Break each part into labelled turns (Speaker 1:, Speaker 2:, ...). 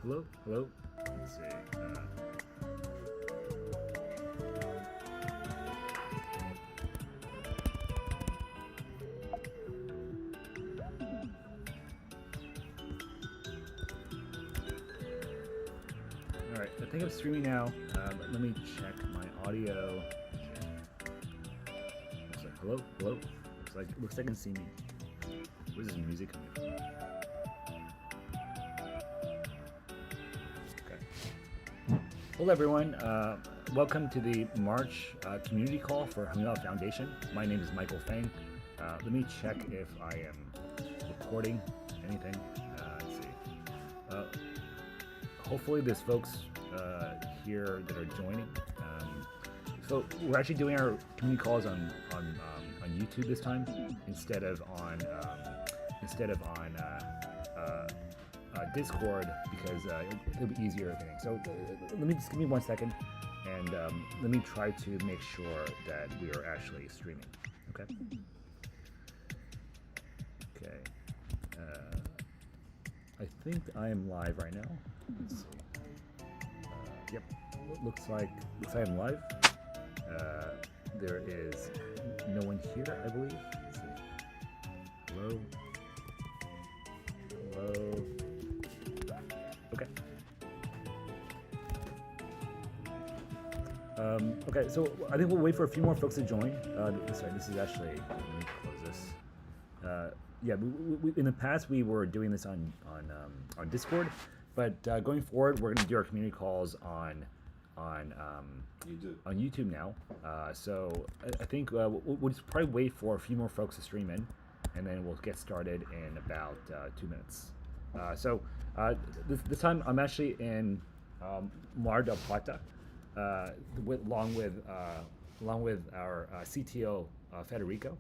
Speaker 1: Hello, hello. Let's see. All right, I think I'm streaming now. But let me check my audio. Looks like hello, hello. Looks like I can see me. Where's this music coming from? Hello everyone, welcome to the March community call for Hummingbot Foundation. My name is Michael Fang. Let me check if I am recording anything. Let's see. Hopefully there's folks here that are joining. So we're actually doing our community calls on YouTube this time instead of on Discord because it'll be easier. Okay. So let me just give me 1 second, and let me try to make sure that we are actually streaming. Okay. Okay. I think I am live right now. Let's see. Yep. Looks like I'm live. There is no one here, I believe. Let's see. Hello. Hello. Okay. Okay, so I think we'll wait for a few more folks to join. Sorry, this is actually, let me close this. Yeah, we, in the past we were doing this on Discord, but going forward we're going to do our community calls on YouTube now. So I think we'll just probably wait for a few more folks to stream in, and then we'll get started in about 2 minutes. This time I'm actually in Mar del Plata, along with our CTO Federico.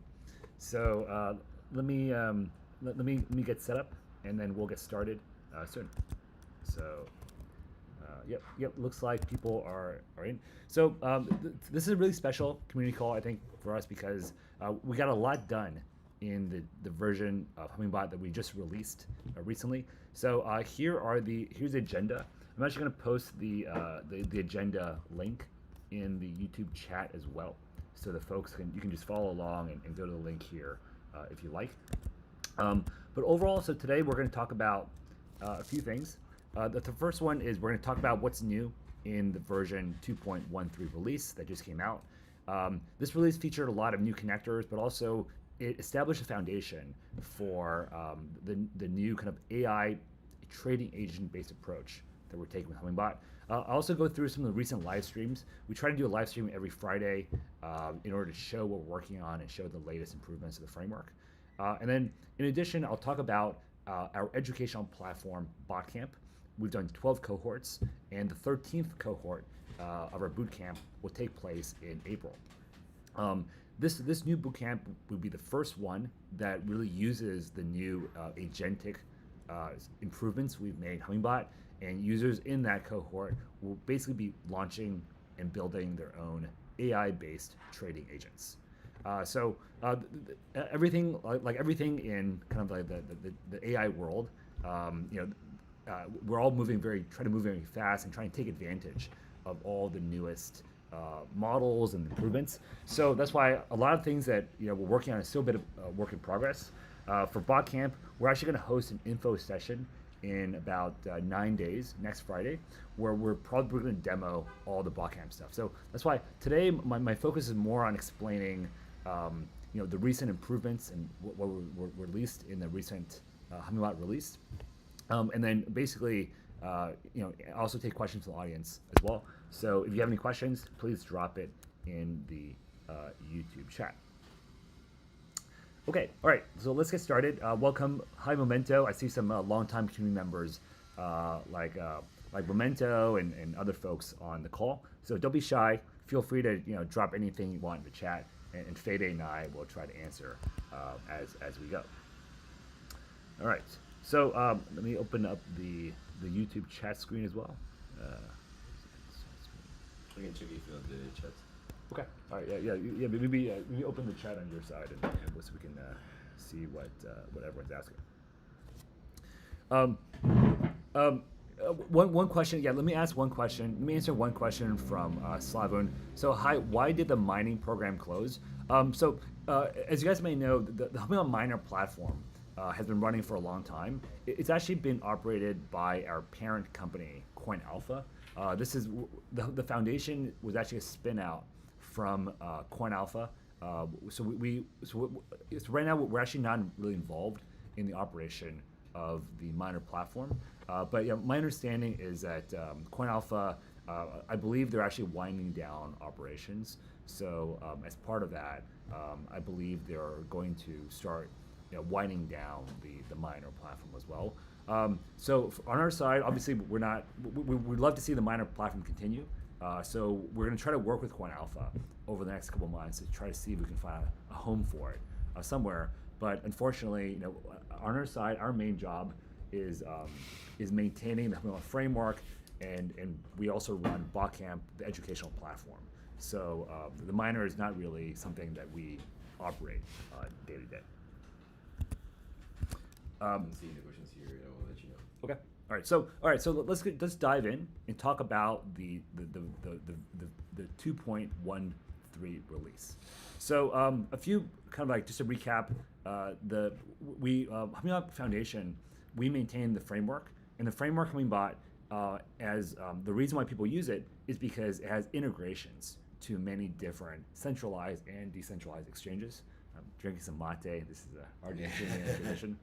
Speaker 1: So let me get set up, and then we'll get started soon. So yep. Looks like people are in. So this is a really special community call, I think, for us because we got a lot done in the version of Hummingbot that we just released recently. So here's the agenda. I'm actually going to post the agenda link in the YouTube chat as well, so the folks you can just follow along and go to the link here if you like. But overall, so today we're going to talk about a few things. The first one is we're going to talk about what's new in the version 2.13 release that just came out. This release featured a lot of new connectors, but also it established a foundation for the new kind of AI trading agent-based approach that we're taking with Hummingbot. I'll also go through some of the recent live streams. We try to do a live stream every Friday in order to show what we're working on and show the latest improvements to the framework. And then, in addition, I'll talk about our educational platform, Botcamp. We've done 12 cohorts, and the 13th cohort of our bootcamp will take place in April. This new bootcamp would be the first one that really uses the new agentic improvements we've made in Hummingbot, and users in that cohort will basically be launching and building their own AI-based trading agents. So everything like everything in kind of like the AI world, we're all trying to move very fast and trying to take advantage of all the newest models and improvements. So that's why a lot of things that we're working on is still a bit of work in progress. For Botcamp, we're actually going to host an info session in about 9 days, next Friday, where we're probably going to demo all the Botcamp stuff. So that's why today my focus is more on explaining the recent improvements and what were released in the recent Hummingbot release. And then basically, also take questions from the audience as well. So if you have any questions, please drop it in the YouTube chat. Okay, all right, so let's get started. Welcome, hi Memento. I see some longtime community members like Memento and other folks on the call. So don't be shy. Feel free to drop anything you want in the chat, and Fede and I will try to answer as we go. All right. So let me open up the YouTube chat screen as well.
Speaker 2: I can check if you have the chat.
Speaker 1: Okay. All right. Yeah. Maybe open the chat on your side, and so we can see what everyone's asking. one question. Yeah, let me ask one question. Let me answer one question from Slavun. So, hi, why did the mining program close? As you guys may know, the Hummingbot miner platform has been running for a long time. It's actually been operated by our parent company, Coin Alpha. This is the foundation was actually a spin out from Coin Alpha. So right now we're actually not really involved in the operation of the miner platform. But yeah, my understanding is that Coin Alpha, I believe they're actually winding down operations. So as part of that, I believe they're going to start winding down the miner platform as well. So on our side, obviously we'd love to see the miner platform continue. So we're going to try to work with Coin Alpha over the next couple months to try to see if we can find a home for it somewhere. But unfortunately, on our side, our main job is maintaining the Hummingbot framework, and we also run Botcamp, the educational platform. So the miner is not really something that we operate day to day.
Speaker 2: I'm seeing the questions here, and I will let you know.
Speaker 1: Okay. All right. So let's dive in and talk about the 2.13 release. So a few kind of like just to recap, Hummingbot Foundation, we maintain the framework, and the framework Hummingbot the reason why people use it is because it has integrations to many different centralized and decentralized exchanges. I'm drinking some mate. This is a Argentinian tradition.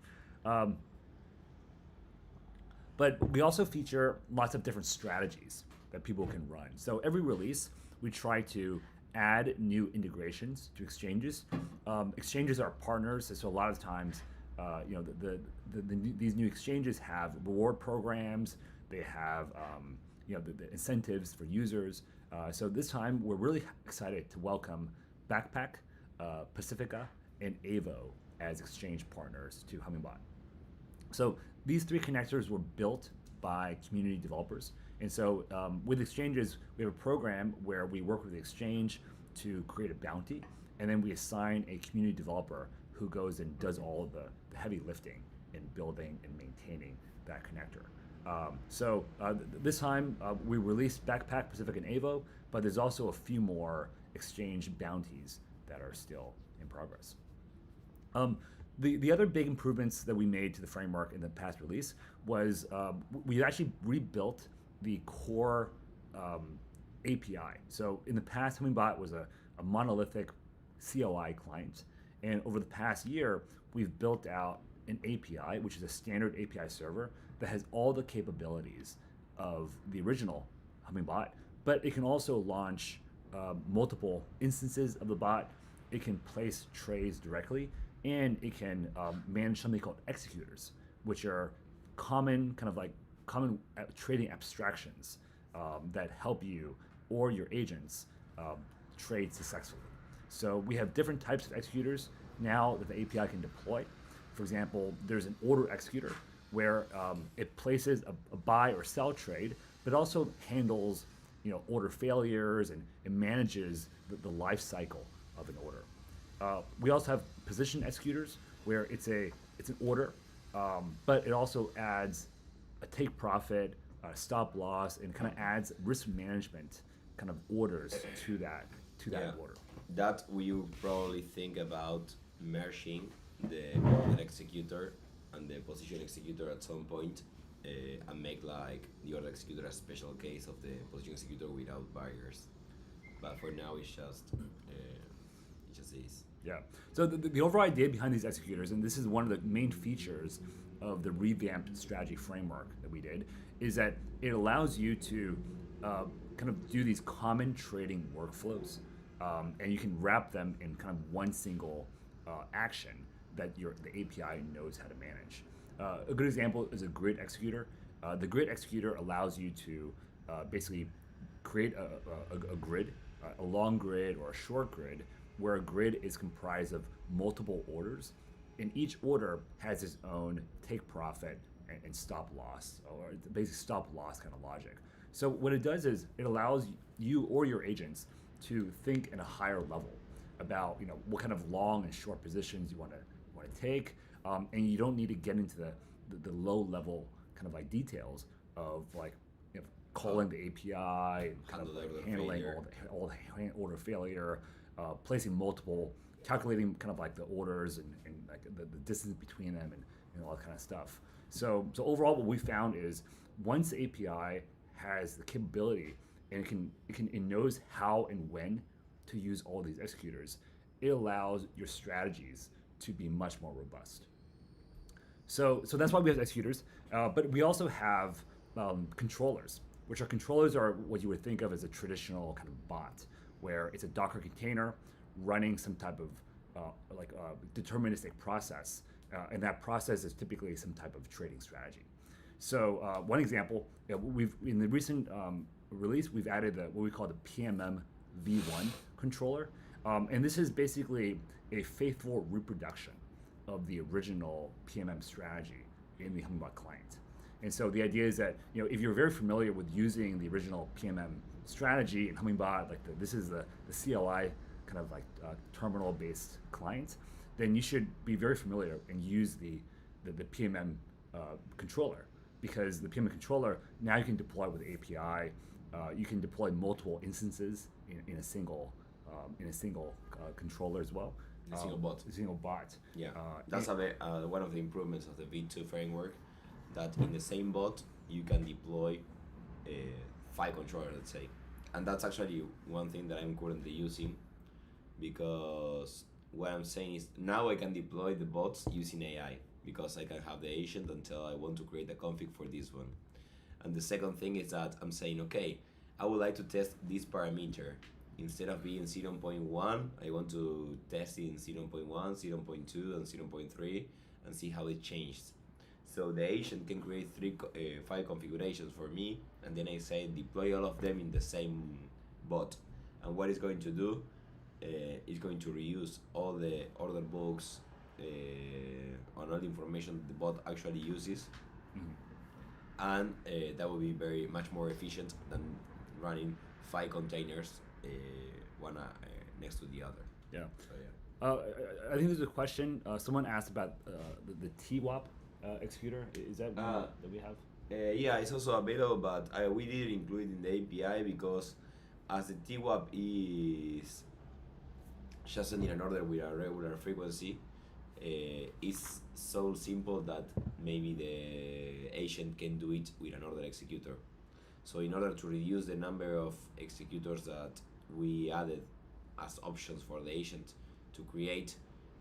Speaker 1: But we also feature lots of different strategies that people can run. So every release, we try to add new integrations to exchanges. Exchanges are partners, so a lot of times, these new exchanges have reward programs. They have, the incentives for users. So this time, we're really excited to welcome Backpack, Pacifica, and Aevo as exchange partners to Hummingbot. So these three connectors were built by community developers. And so with exchanges, we have a program where we work with the exchange to create a bounty, and then we assign a community developer who goes and does all of the heavy lifting in building and maintaining that connector. This time we released Backpack, Pacific, and Aevo, but there's also a few more exchange bounties that are still in progress. The other big improvements that we made to the framework in the past release was we actually rebuilt the core API. So in the past, Hummingbot was a monolithic CLI client, and over the past year, we've built out an API, which is a standard API server that has all the capabilities of the original Hummingbot, but it can also launch multiple instances of the bot. It can place trades directly, and it can manage something called executors, which are common trading abstractions that help you or your agents trade successfully. So we have different types of executors now that the API can deploy. For example, there's an order executor where it places a buy or sell trade, but also handles order failures and manages the life cycle of an order. We also have position executors where it's an order, but it also adds a take profit, stop loss, and kind of adds risk management kind of orders to that order.
Speaker 2: That you probably think about merging the order executor and the position executor at some point, and make like the order executor a special case of the position executor without barriers. But for now, it just is.
Speaker 1: Yeah. So the overall idea behind these executors, and this is one of the main features of the revamped strategy framework that we did, is that it allows you to kind of do these common trading workflows, and you can wrap them in kind of one single action that the API knows how to manage. A good example is a grid executor. The grid executor allows you to basically create a grid, a long grid or a short grid, where a grid is comprised of multiple orders, and each order has its own take profit and stop loss, or basically stop loss kind of logic. So what it does is it allows you or your agents to think at a higher level about what kind of long and short positions you want to take, and you don't need to get into the low level kind of like details of like calling the API, and kind of
Speaker 2: Handle
Speaker 1: like
Speaker 2: order
Speaker 1: handling
Speaker 2: failure.
Speaker 1: all the order failure, placing multiple, calculating kind of like the orders and like the distance between them and all that kind of stuff. So overall, what we found is once the API has the capability and it knows how and when to use all these executors, it allows your strategies to be much more robust. So that's why we have executors, but we also have controllers, which controllers are what you would think of as a traditional kind of bot, where it's a Docker container running some type of deterministic process, and that process is typically some type of trading strategy. So one example, we've in the recent release, we've added what we call the PMM v1 controller, and this is basically a faithful reproduction of the original PMM strategy in the Hummingbot client. And so the idea is that if you're very familiar with using the original PMM strategy in Hummingbot, like this is the CLI kind of like terminal-based client, then you should be very familiar and use the PMM controller, because the PMM controller now you can deploy with API. You can deploy multiple instances in a single controller as well.
Speaker 2: A single bot.
Speaker 1: A single bot.
Speaker 2: Yeah, that's one of the improvements of the V2 framework, that in the same bot you can deploy a file controller, let's say. And that's actually one thing that I'm currently using, because what I'm saying is now I can deploy the bots using AI, because I can have the agent until I want to create a config for this one. And the second thing is that I'm saying, okay, I would like to test this parameter. Instead of being 0.1, I want to test it in 0.1, 0.2, and 0.3 and see how it changes. So the agent can create five configurations for me, and then I say deploy all of them in the same bot. And what it's going to do is going to reuse all the order books on all the information the bot actually uses. And that will be much more efficient than running 5 containers one next to the other.
Speaker 1: Yeah.
Speaker 2: So, yeah.
Speaker 1: I think there's a question. Someone asked about the TWAP executor. Is that one that we have?
Speaker 2: Yeah, it's also available, but we didn't include it in the API because as the TWAP is just sending an order with a regular frequency, it's so simple that maybe the agent can do it with an order executor. So in order to reduce the number of executors that we added as options for the agent to create,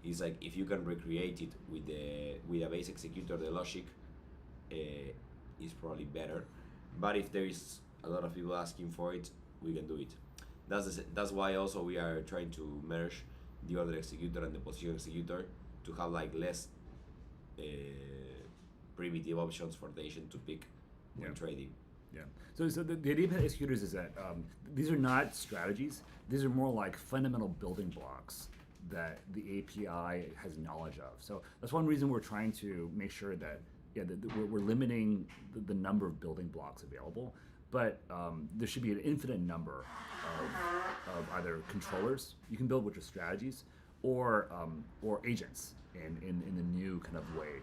Speaker 2: is like if you can recreate it with a base executor, the logic is probably better. But if there is a lot of people asking for it, we can do it. That's why also we are trying to merge the order executor and the position executor to have like less primitive options for the agent to pick when trading.
Speaker 1: Yeah. So the idea of executors is that these are not strategies. These are more like fundamental building blocks that the API has knowledge of. So that's one reason we're trying to make sure that we're limiting the number of building blocks available. But there should be an infinite number of either controllers you can build, which are strategies, or agents in the new kind of way.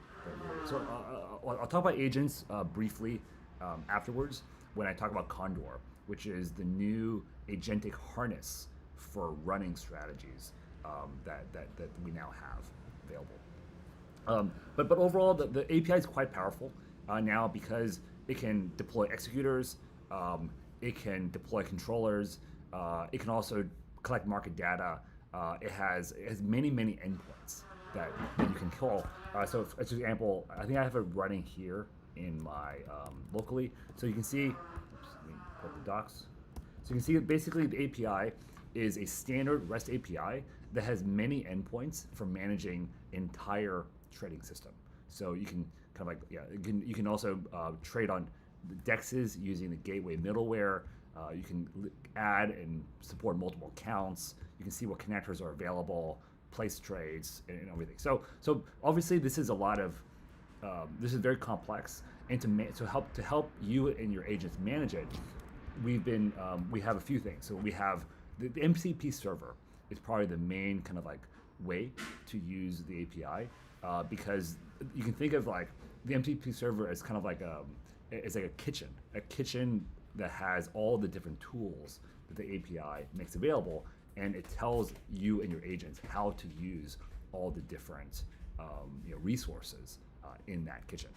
Speaker 1: So I'll talk about agents briefly afterwards when I talk about Condor, which is the new agentic harness for running strategies that we now have available. But overall, the API is quite powerful now because it can deploy executors, it can deploy controllers, it can also collect market data. It has many endpoints that you can call. So as an example, I think I have it running here in my locally. So you can see, oops, let me put the docs. So you can see that basically the API is a standard REST API that has many endpoints for managing entire trading system. So you can kind of like, you can also trade on the DEXs using the gateway middleware. You can add and support multiple accounts. You can see what connectors are available, place trades, and everything. So obviously this is a lot of, this is very complex, and to help you and your agents manage it, we have a few things. So we have the MCP server is probably the main kind of like way to use the API because you can think of like the MCP server as kind of like it's like a kitchen that has all the different tools that the API makes available, and it tells you and your agents how to use all the different resources in that kitchen.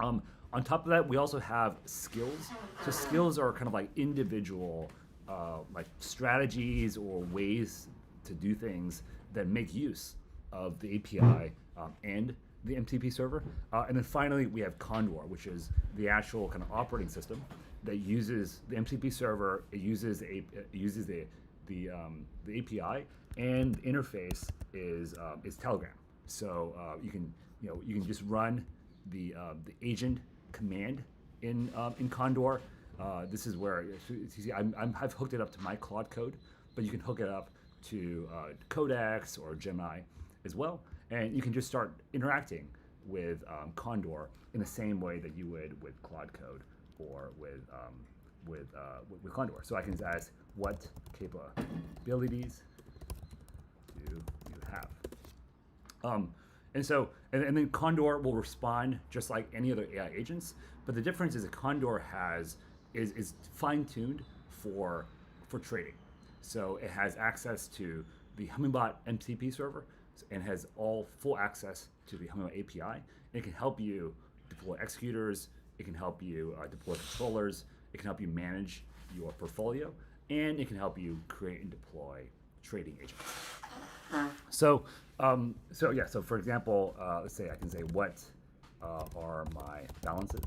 Speaker 1: On top of that, we also have skills. So skills are kind of like individual like strategies or ways to do things that make use of the API and the MCP server. And then finally, we have Condor, which is the actual kind of operating system that uses the MCP server. It uses the API, and the interface is Telegram. So you can just run the agent command in Condor. This is where you see I've hooked it up to my Claude code, but you can hook it up to Codex or Gemini as well, and you can just start interacting with Condor in the same way that you would with Claude code or with Condor. So I can just ask, what capabilities do you have? And then Condor will respond just like any other AI agents, but the difference is that Condor is fine-tuned for trading. So it has access to the Hummingbot MCP server and has all full access to the Hummingbot API. And it can help you deploy executors, it can help you deploy controllers, it can help you manage your portfolio, and it can help you create and deploy trading agents. So for example, let's say I can say, what are my balances?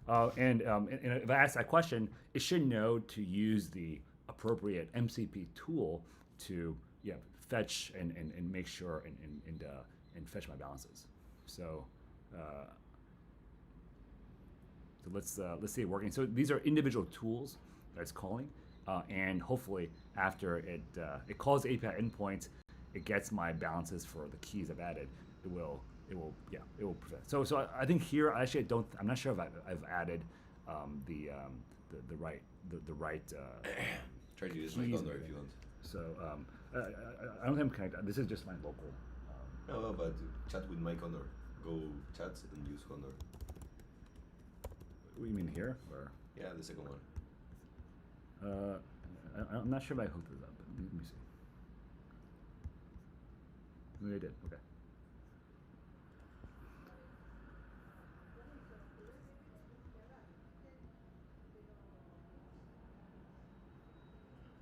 Speaker 1: And if I ask that question, it should know to use the appropriate MCP tool to fetch and make sure and fetch my balances. So let's see it working. So these are individual tools that it's calling, and hopefully after it calls the API endpoint, it gets my balances for the keys I've added. It will prevent. So I think here actually I'm not sure if I've added the right
Speaker 2: Try to use my Condor if you want.
Speaker 1: So I don't think I'm connected. This is just my local.
Speaker 2: No, but chat with my Condor. Go chat and use Condor.
Speaker 1: What you mean here? Or?
Speaker 2: Yeah, the second one.
Speaker 1: I'm not sure if I hooked this up. But let me see. Maybe I did. Okay.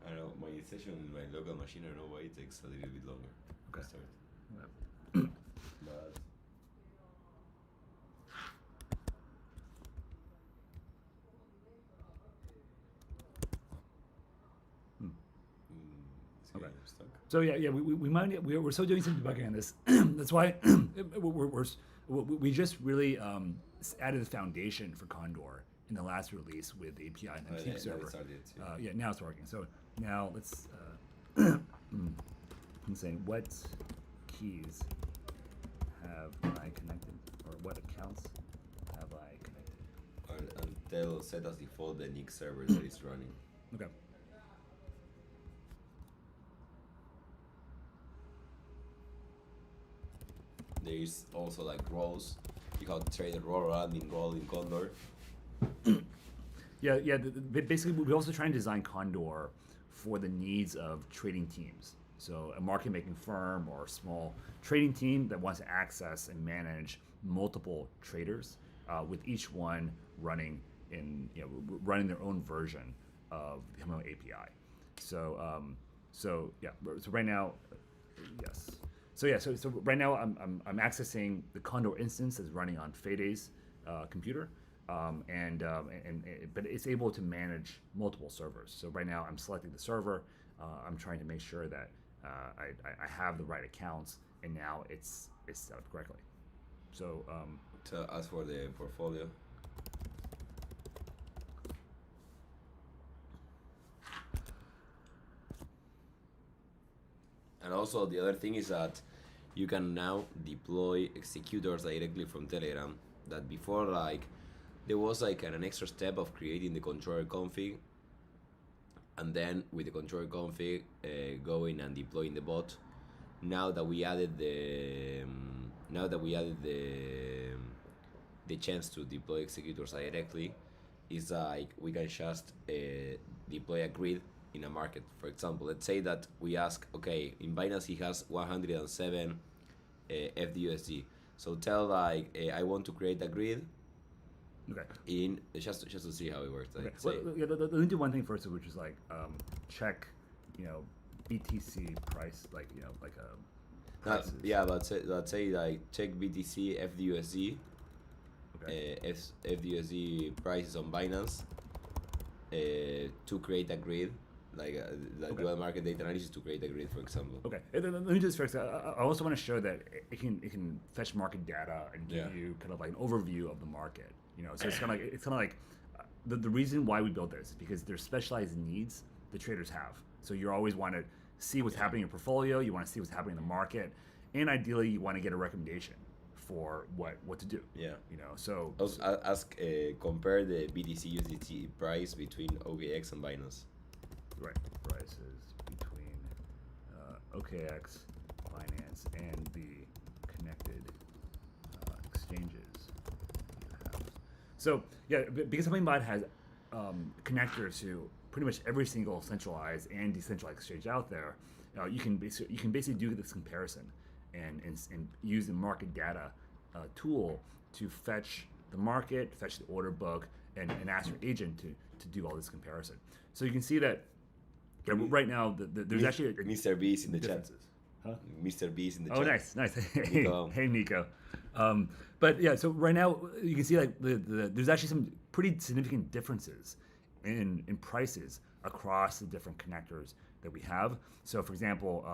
Speaker 2: I don't know, my session in my local machine, I don't know why it takes a little bit longer
Speaker 1: Okay.
Speaker 2: to start.
Speaker 1: Yeah.
Speaker 2: But it's
Speaker 1: Okay.
Speaker 2: getting stuck.
Speaker 1: So we're still doing some debugging on this. That's why we just really added the foundation for Condor in the last release with the API and MCP server. Now it's working. So now let's I'm saying, what keys have I connected, or what accounts have I connected?
Speaker 2: And tell set as default the Nix server that is running.
Speaker 1: Okay.
Speaker 2: There is also like roles. You can trade a role, admin role in Condor.
Speaker 1: Basically, we also try and design Condor for the needs of trading teams. So a market-making firm or a small trading team that wants to access and manage multiple traders, with each one running their own version of the Hummingbot API. So right now, yes. So right now I'm accessing the Condor instance that's running on Fade's computer, but it's able to manage multiple servers. So right now I'm selecting the server. I'm trying to make sure that I have the right accounts, and now it's set up correctly. So
Speaker 2: To ask for the portfolio. And also the other thing is that you can now deploy executors directly from Telegram. That before, like, there was like an extra step of creating the controller config, and then with the controller config going and deploying the bot. Now that we added the the chance to deploy executors directly is like we can just deploy a grid in a market. For example, let's say that we ask, okay, in Binance he has 107 FDUSD. So tell like I want to create a grid.
Speaker 1: Okay.
Speaker 2: In just to see how it works. Like,
Speaker 1: Okay. Well, yeah, let me do one thing first, which is like check, BTC price, like prices.
Speaker 2: yeah, let's say like check BTC FDUSD.
Speaker 1: Okay.
Speaker 2: FDUSD prices on Binance to create a grid, like dual market data analysis to create a grid, for example.
Speaker 1: Okay. And then let me just first. I also want to show that it can fetch market data and give you kind of like an overview of the market. So it's kind of like the reason why we built this is because there's specialized needs the traders have. So you always want to see what's happening in your portfolio. You want to see what's happening in the market, and ideally you want to get a recommendation for what to do.
Speaker 2: Yeah.
Speaker 1: So
Speaker 2: compare the BTC USDT price between OKX and Binance.
Speaker 1: Right. Prices between OKX, Binance, and the connected exchanges you have. So yeah, because Hummingbot has connectors to pretty much every single centralized and decentralized exchange out there, you can basically do this comparison and use the market data tool to fetch the market, fetch the order book, and ask your agent to do all this comparison. So you can see that right now there's actually
Speaker 2: Mr. B is in the chat.
Speaker 1: Huh?
Speaker 2: Mr. B is in the
Speaker 1: Oh,
Speaker 2: chat.
Speaker 1: nice. Hey, Nico. But yeah, so right now you can see like there's actually some pretty significant differences in prices across the different connectors that we have. So for example,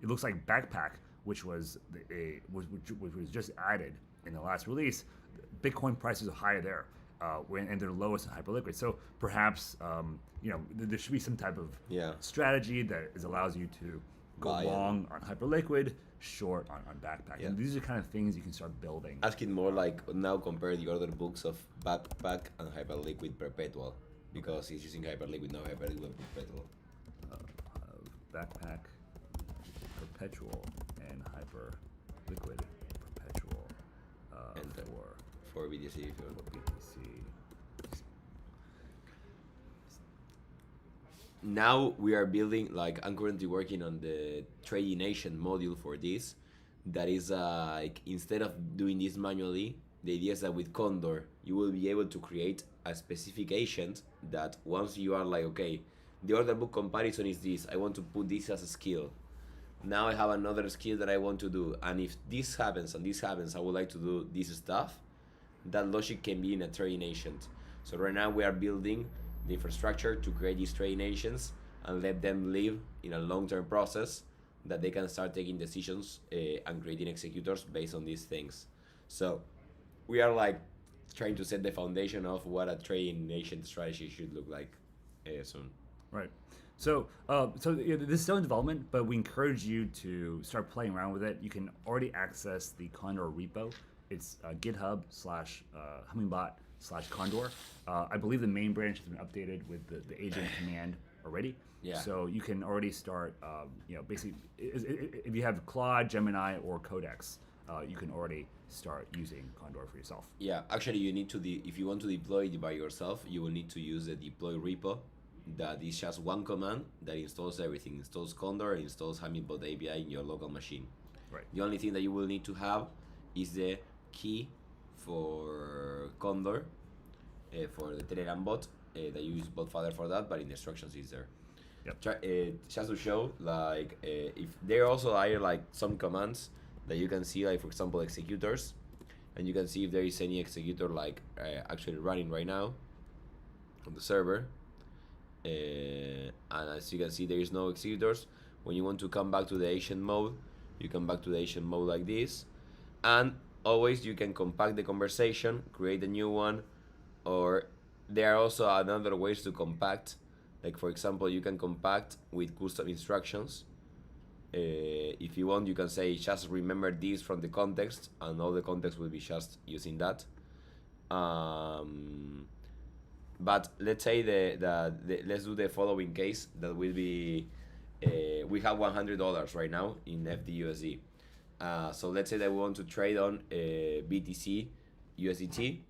Speaker 1: it looks like Backpack, which was just added in the last release, Bitcoin prices are higher there, and they're lowest in Hyperliquid. So perhaps there should be some type of strategy that allows you to go long on Hyperliquid, short on Backpack. And these are kind of things you can start building.
Speaker 2: Asking more like now compare the order books of Backpack and Hyperliquid Perpetual, because he's using Hyperliquid, now Hyperliquid Perpetual.
Speaker 1: Backpack Perpetual and Hyperliquid Perpetual
Speaker 2: for BTC. Now we are building, like I'm currently working on the trading agent module for this. That is like instead of doing this manually, the idea is that with Condor you will be able to create a specific agent that once you are like, okay, the order book comparison is this, I want to put this as a skill. Now I have another skill that I want to do, and if this happens and this happens, I would like to do this stuff. That logic can be in a trading agent. So right now we are building the infrastructure to create these trading agents and let them live in a long-term process that they can start taking decisions and creating executors based on these things. So we are like trying to set the foundation of what a trading agent strategy should look like soon.
Speaker 1: Right. So this is still in development, but we encourage you to start playing around with it. You can already access the Condor repo. It's GitHub/Hummingbot/Condor. I believe the main branch has been updated with the agent command already.
Speaker 2: Yeah.
Speaker 1: So you can already start, basically, if you have Claude, Gemini, or Codex, you can already start using Condor for yourself.
Speaker 2: Yeah, actually you need to, if you want to deploy it by yourself, you will need to use the deploy repo. That is just one command that installs everything. Installs Condor, installs Hummingbot API in your local machine.
Speaker 1: Right.
Speaker 2: The only thing that you will need to have is the key for Condor, for the Telegram bot. That you use Botfather for that, but in the instructions is there.
Speaker 1: Yep.
Speaker 2: Just to show, like, if there also are like some commands that you can see, like for example executors, and you can see if there is any executor like actually running right now on the server. And as you can see, there is no executors. When you want to come back to the agent mode, you come back to the agent mode like this, and always you can compact the conversation, create a new one, or there are also another ways to compact. Like for example, you can compact with custom instructions. If you want, you can say just remember this from the context, and all the context will be just using that. But let's say let's do the following case. That will be we have $100 right now in FDUSD. So let's say that we want to trade on BTC USDT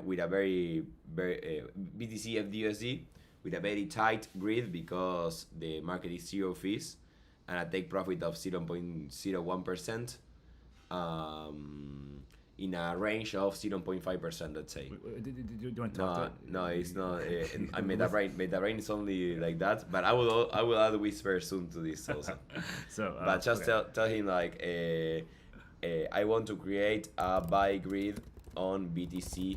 Speaker 2: with a very BTC FDUSD with a very tight grid because the market is zero fees and a take profit of 0.01%. In a range of 0.5%, let's say.
Speaker 1: Do you want to talk to it?
Speaker 2: No, it's not. I made a brain is only like that, but I will add Whisper soon to this also.
Speaker 1: So,
Speaker 2: but just
Speaker 1: okay.
Speaker 2: tell him like, I want to create a buy grid on BTC,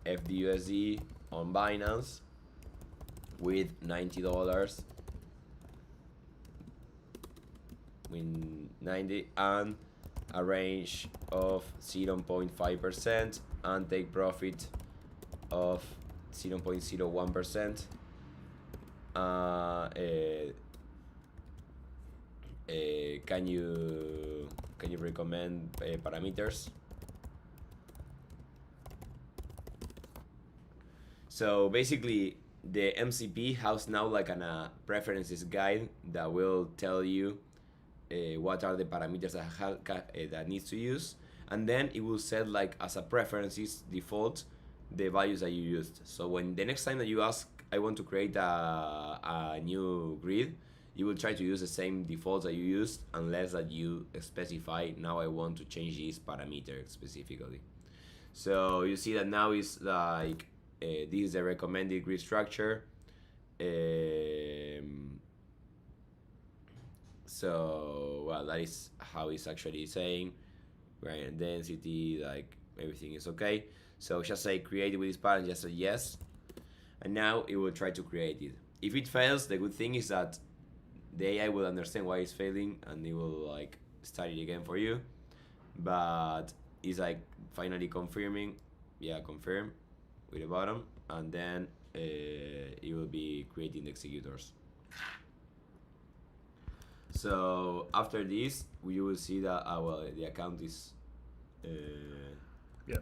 Speaker 2: FDUSD on Binance with $90, with 90 and a range of 0.5% and take profit of 0.01%. Can you recommend parameters? So basically, the MCP has now like a preferences guide that will tell you what are the parameters that needs to use, and then it will set like as a preferences default the values that you used. So when the next time that you ask, I want to create a new grid, you will try to use the same defaults that you used unless that you specify, now I want to change this parameter specifically. So you see that now is like this is the recommended grid structure. So, well, that is how it's actually saying, right? Density, like everything is okay. So just say create it with this pattern, just say yes. And now it will try to create it. If it fails, the good thing is that the AI will understand why it's failing and it will like start it again for you. But it's like finally confirming, yeah, confirm with the bottom, and then it will be creating the executors. So after this, you will see that the account is.
Speaker 1: Yeah.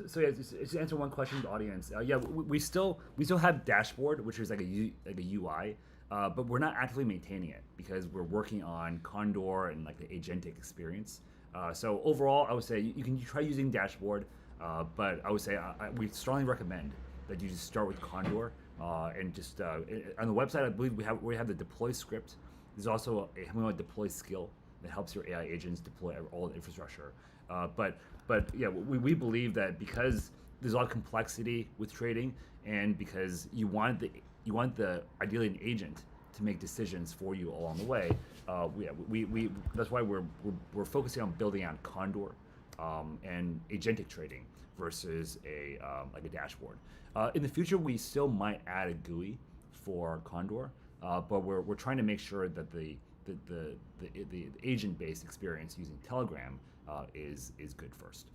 Speaker 1: So yeah, just to answer one question to the audience. Yeah, we still have dashboard, which is like a UI, but we're not actively maintaining it because we're working on Condor and like the agentic experience. So overall, I would say you can try using dashboard, but I would say we strongly recommend that you just start with Condor and just on the website. I believe we have the deploy script. There's also a Hummingbot deploy skill that helps your AI agents deploy all the infrastructure. But yeah, we believe that because there's a lot of complexity with trading, and because you want the ideally an agent to make decisions for you along the way, we that's why we're focusing on building out Condor and agentic trading versus like a dashboard. In the future, we still might add a GUI for Condor, but we're trying to make sure that the agent-based experience using Telegram is good first.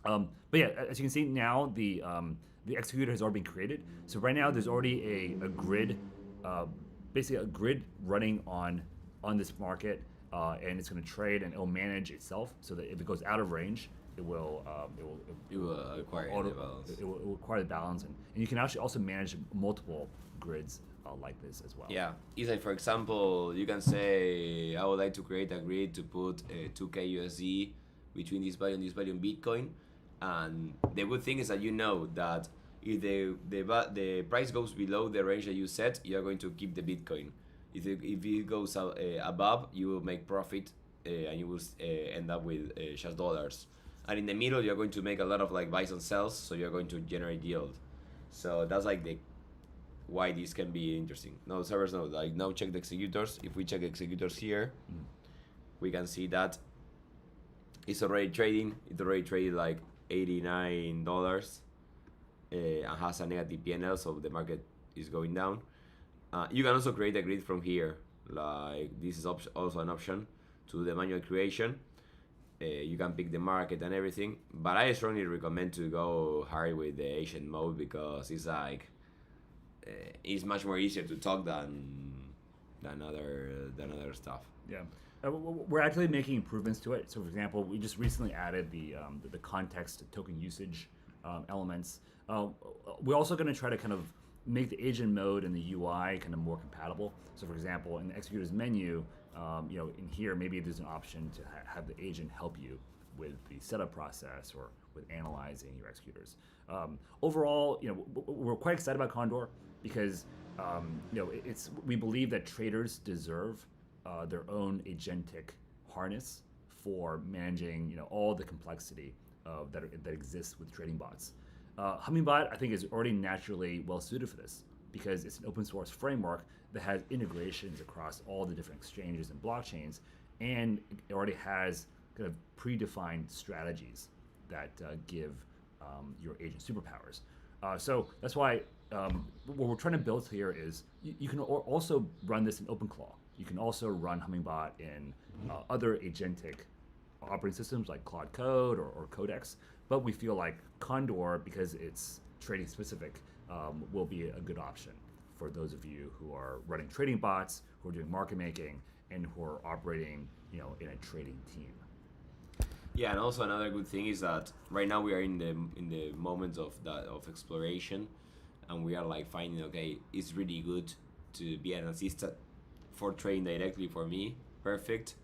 Speaker 1: But yeah, as you can see now, the executor has already been created. So right now there's already a grid, basically a grid running on this market, and it's going to trade and it'll manage itself so that if it goes out of range, it will
Speaker 2: acquire the balance.
Speaker 1: It will acquire the balance, and you can actually also manage multiple grids like this as well.
Speaker 2: Yeah, it's like, for example, you can say I would like to create a grid to put 2k USD between this value and this value in Bitcoin, and the good thing is that you know that if the price goes below the range that you set, you are going to keep the Bitcoin. If it goes above, you will make profit, and you will end up with just dollars. And in the middle, you're going to make a lot of like buys and sells, so you're going to generate yield. So that's like why this can be interesting. Now servers know, like now check the executors. If we check executors here, we can see that it's already trading. It already traded like $89 and has a negative PNL, so the market is going down. You can also create a grid from here. Like this is also an option to do the manual creation. You can pick the market and everything, but I strongly recommend to go hard with the agent mode because it's like it's much more easier to talk than other stuff.
Speaker 1: Yeah, we're actually making improvements to it. So, for example, we just recently added the context token usage elements. We're also going to try to kind of make the agent mode and the UI kind of more compatible. So, for example, in the executors menu, in here maybe there's an option to have the agent help you with the setup process or with analyzing your executors. Overall, we're quite excited about Condor because we believe that traders deserve their own agentic harness for managing all the complexity that exists with trading bots. Hummingbot, I think, is already naturally well suited for this because it's an open source framework that has integrations across all the different exchanges and blockchains, and it already has kind of predefined strategies that give your agent superpowers. So that's why what we're trying to build here is you can also run this in OpenClaw. You can also run Hummingbot in other agentic operating systems like Claude Code or Codex, but we feel like Condor, because it's trading specific, will be a good option for those of you who are running trading bots, who are doing market making, and who are operating in a trading team.
Speaker 2: Yeah, and also another good thing is that right now we are in the moment of exploration, and we are like finding, okay, it's really good to be an assistant for trading directly for me. Perfect.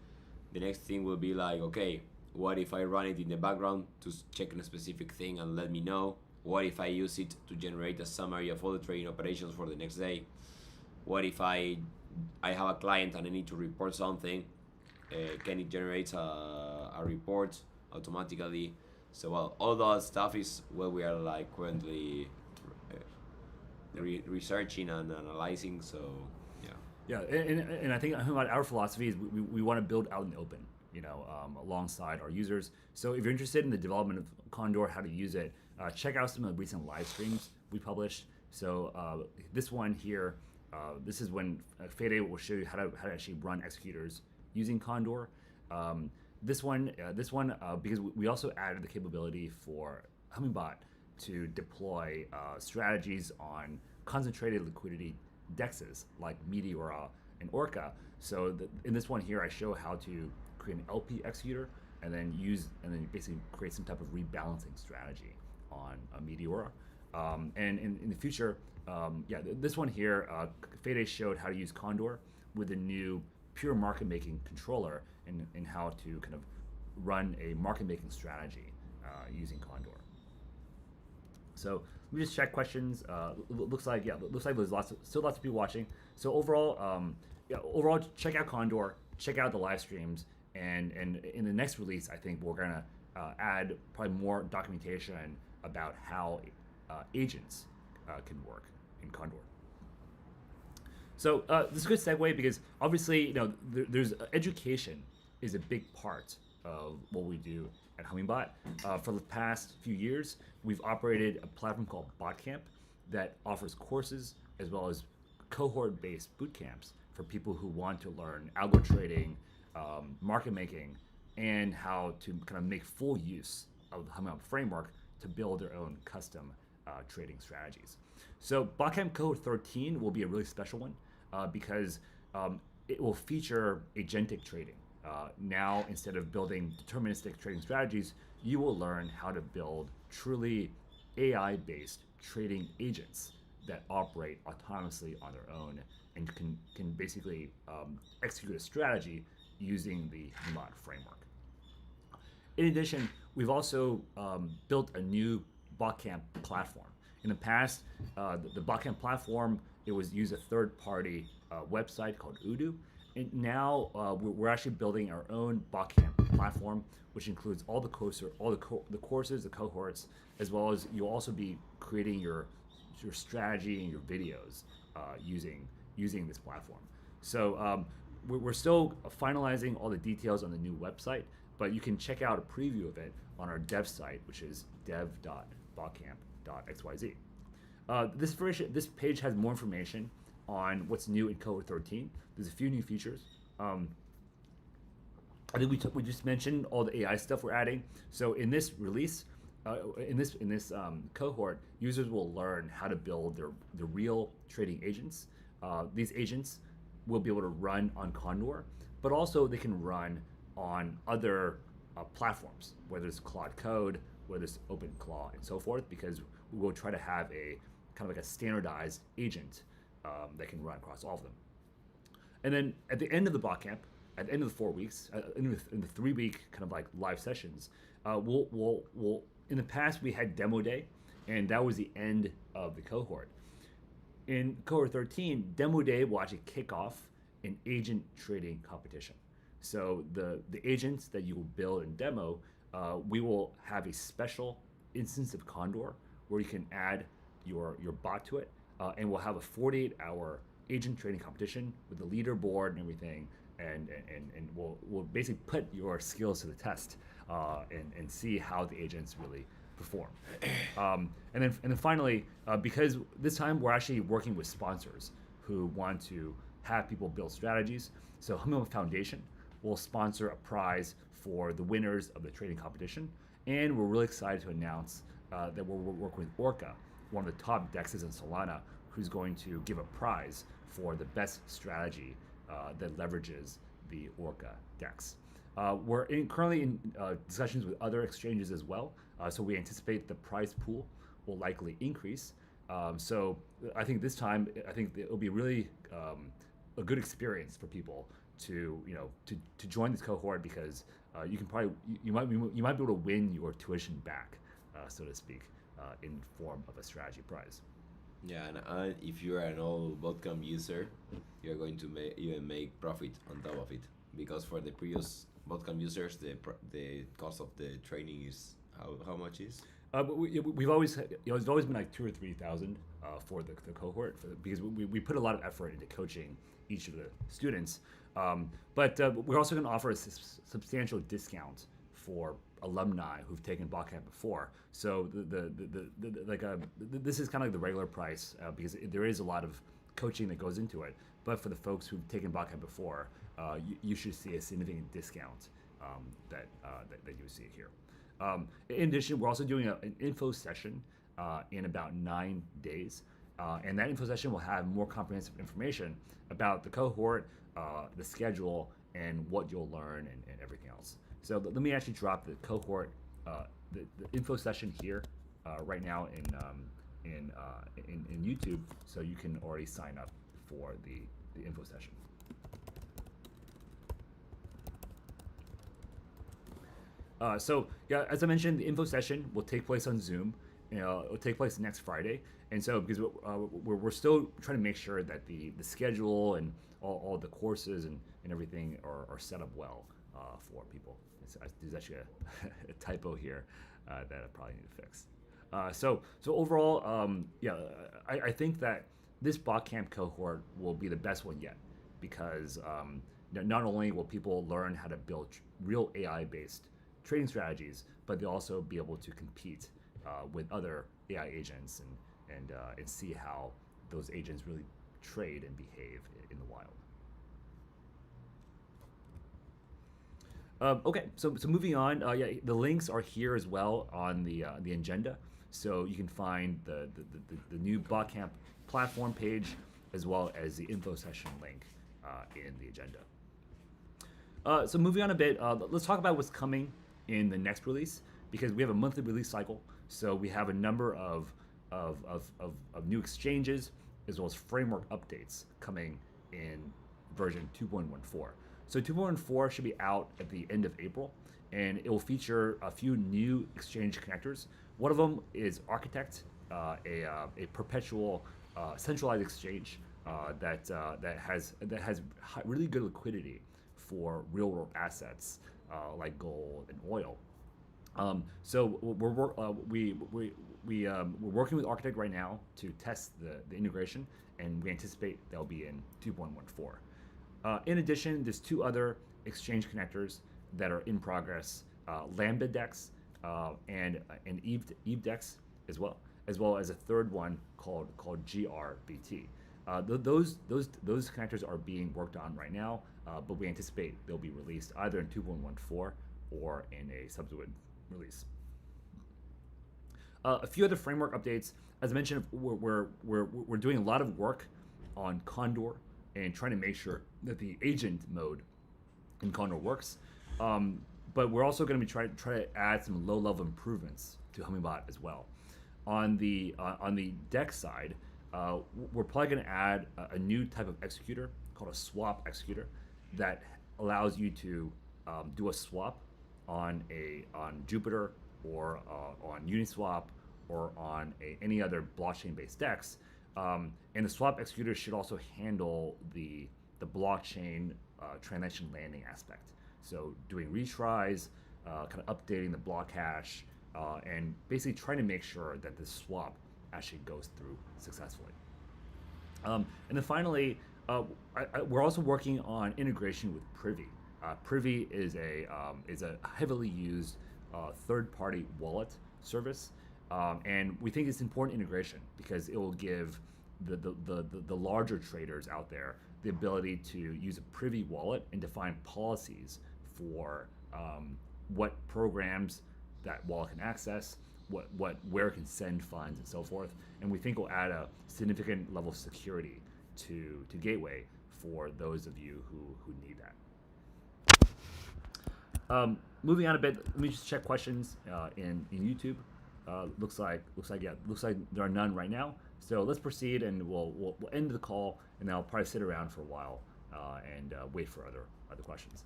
Speaker 2: The next thing will be like, okay, what if I run it in the background to check a specific thing and let me know? What if I use it to generate a summary of all the trading operations for the next day? What if I have a client and I need to report something? Can it generate a report automatically? So all that stuff is what we are like currently researching and analyzing. So
Speaker 1: yeah, and I think our philosophy is we want to build out in the open, alongside our users. So if you're interested in the development of Condor, how to use it, check out some of the recent live streams we published. So this one here, this is when Fede will show you how to actually run executors using Condor. This one, because we also added the capability for Hummingbot to deploy strategies on concentrated liquidity dexes like Meteora and Orca. So in this one here, I show how to create an LP executor and then basically create some type of rebalancing strategy on a Meteora. And in the future, this one here, Fede showed how to use Condor with the new pure market making controller and how to kind of run a market making strategy using Condor. So let me just check questions. Looks like there's still lots of people watching. So overall, check out Condor, check out the live streams, and in the next release, I think we're gonna add probably more documentation about how agents can work in Condor. So this is a good segue because obviously, there's education is a big part of what we do at Hummingbot. For the past few years, we've operated a platform called Botcamp that offers courses as well as cohort-based boot camps for people who want to learn algo trading, market making, and how to kind of make full use of the Hummingbot framework to build their own custom trading strategies. So Botcamp Cohort 13 will be a really special one because it will feature agentic trading. Now, instead of building deterministic trading strategies, you will learn how to build truly AI-based trading agents that operate autonomously on their own and can basically execute a strategy using the Hummingbot framework. In addition, we've also built a new Botcamp platform. In the past, the Botcamp platform, it was used a third-party website called Udo. And now we're actually building our own Botcamp platform, which includes all the courses, the cohorts, as well as you'll also be creating your strategy and your videos using this platform. So we're still finalizing all the details on the new website, but you can check out a preview of it on our dev site, which is dev.botcamp.xyz. This page has more information on what's new in Cohort 13. There's a few new features. I think we just mentioned all the AI stuff we're adding. So in this release, in this cohort, users will learn how to build the real trading agents. These agents will be able to run on Condor, but also they can run on other platforms, whether it's Claude Code, whether it's OpenClaw, and so forth, because we will try to have a kind of like a standardized agent that can run across all of them. And then at the end of the Botcamp, at the end of the 4 weeks, in the 3-week kind of like live sessions, we'll in the past we had demo day, and that was the end of the cohort. In cohort 13, demo day will actually kick off an agent trading competition. So the agents that you will build and demo, we will have a special instance of Condor where you can add your bot to it, and we'll have a 48-hour agent trading competition with the leaderboard and everything, and we'll basically put your skills to the test, and see how the agents really perform. And then finally, because this time we're actually working with sponsors who want to have people build strategies. So Hummingbot Foundation will sponsor a prize for the winners of the trading competition, and we're really excited to announce that we're working with Orca, one of the top dexes in Solana, who's going to give a prize for the best strategy that leverages the Orca dex. We're currently in discussions with other exchanges as well, so we anticipate the prize pool will likely increase. So I think this time, I think it'll be really a good experience for people to join this cohort, because you can probably you might be able to win your tuition back, so to speak, in form of a strategy prize.
Speaker 2: Yeah, and if you are an old Botcamp user, you're going to even make profit on top of it, because for the previous Botcamp users, the cost of the training is how much is?
Speaker 1: We've always it's always been like 2,000 or 3,000 for the cohort, because we put a lot of effort into coaching each of the students, but we're also going to offer a substantial discount for alumni who've taken Botcamp before. So this is kind of like the regular price, because there is a lot of coaching that goes into it. But for the folks who've taken Botcamp before, you should see a significant discount that you see here. In addition, we're also doing an info session in about 9 days, and that info session will have more comprehensive information about the cohort, the schedule, and what you'll learn and everything else. So let me actually drop the cohort, the info session here right now in YouTube, so you can already sign up for the info session. So yeah, as I mentioned, the info session will take place on Zoom. It will take place next Friday, and so because we're still trying to make sure that the schedule and all the courses and everything are set up well for people. There's actually a typo here that I probably need to fix. So overall, yeah, I think that this Botcamp cohort will be the best one yet, because not only will people learn how to build real AI-based trading strategies, but they'll also be able to compete with other AI agents and see how those agents really trade and behave in the wild. Okay, so moving on, yeah, the links are here as well on the agenda, so you can find the new Botcamp platform page as well as the info session link in the agenda. So moving on a bit, let's talk about what's coming in the next release, because we have a monthly release cycle. So we have a number of new exchanges as well as framework updates coming in version 2.14. So 2.14 should be out at the end of April, and it will feature a few new exchange connectors. One of them is Architect, a perpetual centralized exchange that has really good liquidity for real world assets like gold and oil. So we're working with Architect right now to test the integration, and we anticipate they'll be in 2.14. In addition, there's 2 other exchange connectors that are in progress: Lambda Dex and Eve Dex as well as a third one called GRBT. Those connectors are being worked on right now, but we anticipate they'll be released either in 2.14 or in a subsequent release. A few other framework updates. As I mentioned, we're doing a lot of work on Condor and trying to make sure that the agent mode in Condor works. But we're also going to be trying to add some low-level improvements to Hummingbot as well. On the DEX side, we're probably going to add a new type of executor called a swap executor that allows you to do a swap on Jupiter or on Uniswap or on any other blockchain-based DEX. And the swap executor should also handle the blockchain transaction landing aspect. So doing retries, kind of updating the block hash, and basically trying to make sure that the swap actually goes through successfully. And then finally, we're also working on integration with Privy. Privy is a heavily used third-party wallet service, and we think it's important integration because it will give the larger traders out there the ability to use a Privy wallet and define policies for what programs that wallet can access, where it can send funds, and so forth. And we think will add a significant level of security to Gateway for those of you who need that. Moving on a bit, let me just check questions in YouTube. Looks like there are none right now. So let's proceed, and we'll end the call, and then I'll probably sit around for a while and wait for other questions.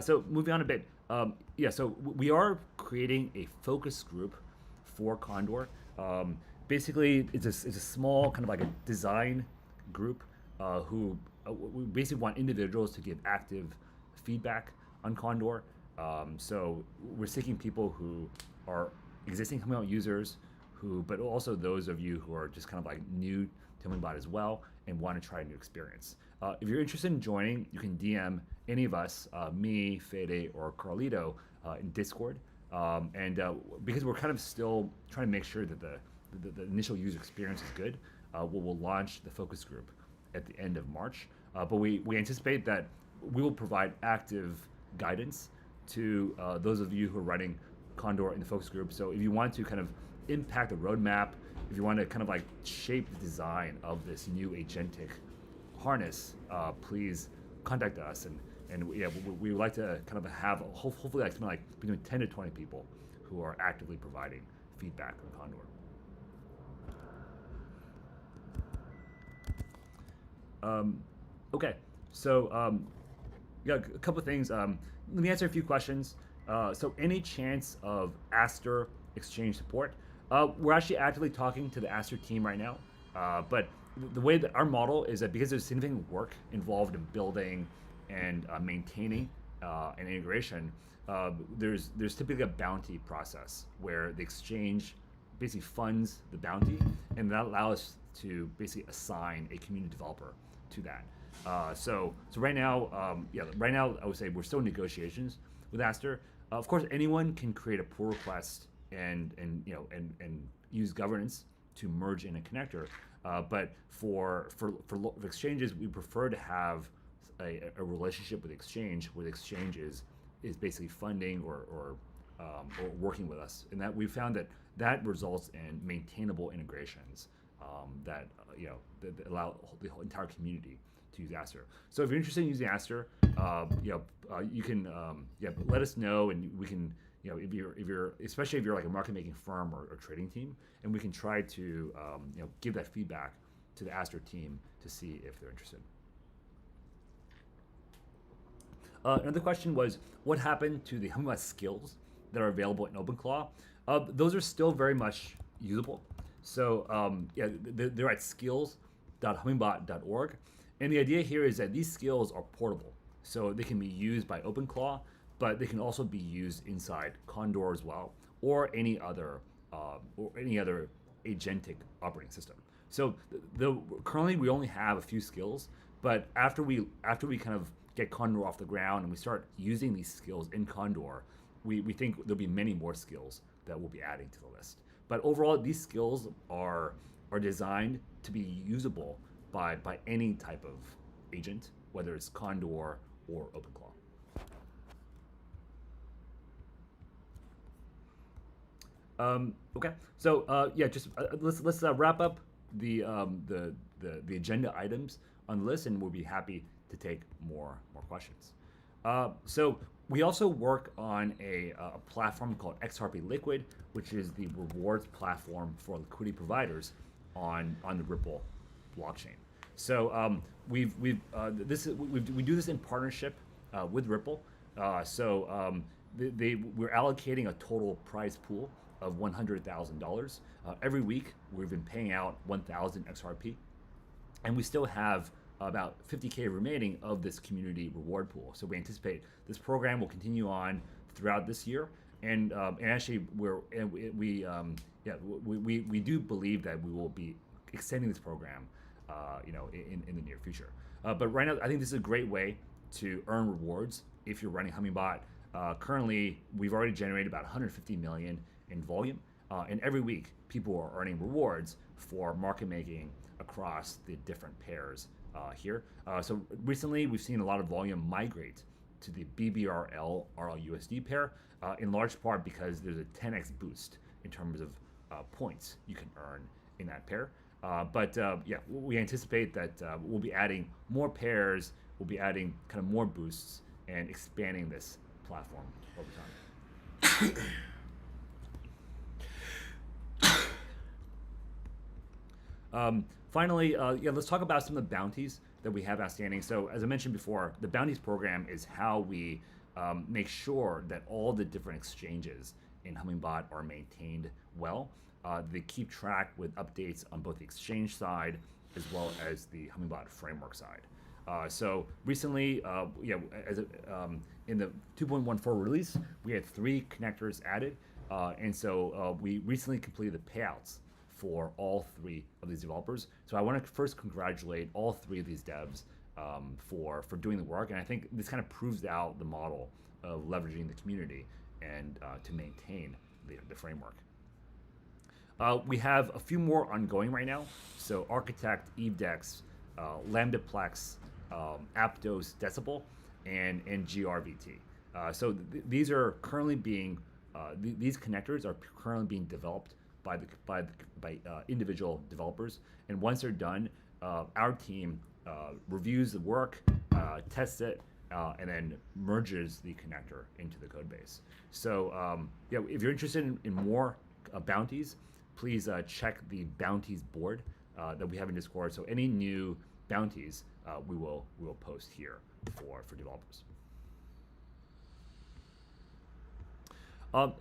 Speaker 1: So moving on a bit, so we are creating a focus group for Condor. Basically, it's a small kind of like a design group who we basically want individuals to give active feedback on Condor. So we're seeking people who are existing Hummingbot users, but also those of you who are just kind of like new to Hummingbot as well and want to try a new experience. If you're interested in joining, you can DM any of us, me, Fede, or Carlito, in Discord. And because we're kind of still trying to make sure that the initial user experience is good, we'll launch the focus group at the end of March. But we anticipate that we will provide active guidance to those of you who are running Condor in the focus group. So if you want to kind of impact the roadmap, if you want to kind of like shape the design of this new agentic harness, please contact us. And we would like to kind of have hopefully like something like between 10 to 20 people who are actively providing feedback on Condor. Okay, so a couple of things. Let me answer a few questions. So any chance of Aster exchange support? We're actually actively talking to the Aster team right now, but the way that our model is that because there's significant work involved in building and maintaining an integration, there's typically a bounty process where the exchange basically funds the bounty, and that allows us to basically assign a community developer to that. So right now, right now I would say we're still in negotiations with Aster. Of course, anyone can create a pull request and use governance to merge in a connector. But for exchanges, we prefer to have a relationship with the exchange where the exchange is basically funding or working with us, and that we found that results in maintainable integrations that allow the whole entire community to use Aster. So if you're interested in using Aster, you can let us know, and we can if you're especially if you're like a market making firm or trading team, and we can try to give that feedback to the Aster team to see if they're interested. Another question was, what happened to the Hummingbot skills that are available in OpenClaw? Those are still very much usable. So they're at skills.hummingbot.org. And the idea here is that these skills are portable. So they can be used by OpenClaw, but they can also be used inside Condor as well, or any other agentic operating system. So currently we only have a few skills, but after we kind of get Condor off the ground and we start using these skills in Condor, we think there'll be many more skills that we'll be adding to the list. But overall, these skills are designed to be usable by any type of agent, whether it's Condor or OpenClaw. Okay, so let's wrap up the agenda items on the list, and we'll be happy to take more questions. So we also work on a platform called XRP Liquid, which is the rewards platform for liquidity providers on the Ripple blockchain. So we do this in partnership with Ripple. We're allocating a total prize pool of $100,000. Every week, we've been paying out 1,000 XRP, and we still have about 50K remaining of this community reward pool. So we anticipate this program will continue on throughout this year, and actually we do believe that we will be extending this program, in the near future. But right now, I think this is a great way to earn rewards if you're running Hummingbot. Currently, we've already generated about 150 million in volume, and every week people are earning rewards for market making across the different pairs here. So recently, we've seen a lot of volume migrate to the BBRL RLUSD pair, in large part because there's a 10x boost in terms of points you can earn in that pair. We anticipate that we'll be adding more pairs, we'll be adding kind of more boosts and expanding this platform over time. Finally, let's talk about some of the bounties that we have outstanding. So as I mentioned before, the bounties program is how we make sure that all the different exchanges in Hummingbot are maintained well. They keep track with updates on both the exchange side as well as the Hummingbot framework side. So recently, in the 2.14 release, we had 3 connectors added, and so we recently completed the payouts for all 3 of these developers. So I want to first congratulate all 3 of these devs for doing the work, and I think this kind of proves out the model of leveraging the community and to maintain the framework. We have a few more ongoing right now. So Architect, EveDex, LambdaPlex, Aptos Decibel, and GRVT. These are currently being these connectors are currently being developed by individual developers, and once they're done, our team reviews the work, tests it, and then merges the connector into the code base. So if you're interested in more bounties, please check the bounties board that we have in Discord. So any new bounties we will post here for developers.